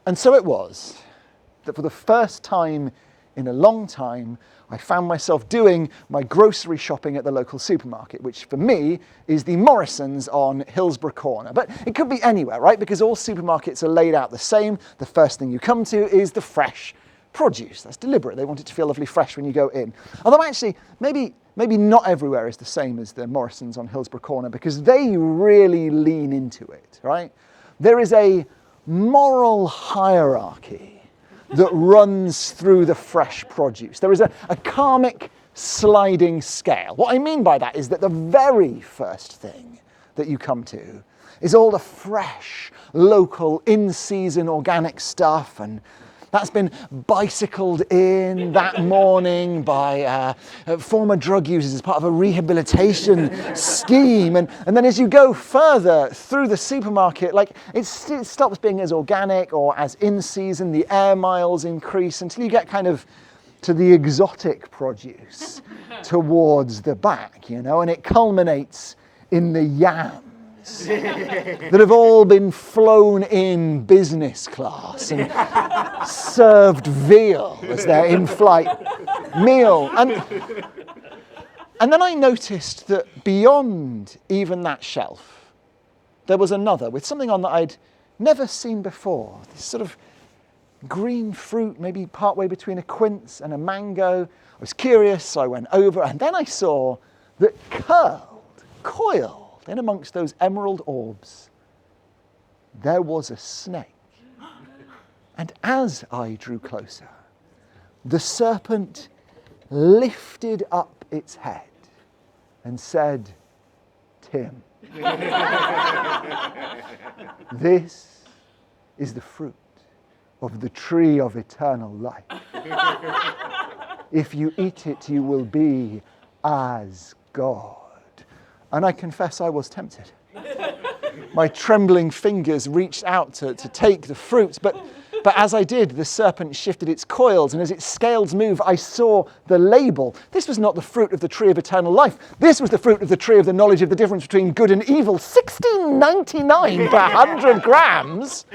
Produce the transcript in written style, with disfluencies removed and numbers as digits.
And so it was that for the first time in a long time, I found myself doing my grocery shopping at the local supermarket, which for me is the Morrison's on Hillsborough Corner. But it could be anywhere, right? Because all supermarkets are laid out the same. The first thing you come to is the fresh produce. That's deliberate. They want it to feel lovely fresh when you go in. Although actually, maybe not everywhere is the same as the Morrison's on Hillsborough Corner, because they really lean into it, right? There is a moral hierarchy that runs through the fresh produce. There is a karmic sliding scale. What I mean by that is that the very first thing that you come to is all the fresh, local, in-season organic stuff, and that's been bicycled in that morning by former drug users as part of a rehabilitation scheme. And then as you go further through the supermarket, like it stops being as organic or as in-season, the air miles increase until you get kind of to the exotic produce towards the back, and it culminates in the yams that have all been flown in business class and served veal as their in-flight meal. And then I noticed that beyond even that shelf, there was another with something on that I'd never seen before. This sort of green fruit, maybe partway between a quince and a mango. I was curious, so I went over, and then I saw that coiled in amongst those emerald orbs, there was a snake. And as I drew closer, the serpent lifted up its head and said, "Tim, this is the fruit of the tree of eternal life. If you eat it, you will be as God." And I confess I was tempted. My trembling fingers reached out to take the fruit, but as I did, the serpent shifted its coils, and as its scales moved, I saw the label. This was not the fruit of the tree of eternal life. This was the fruit of the tree of the knowledge of the difference between good and evil. $16.99 per 100 grams.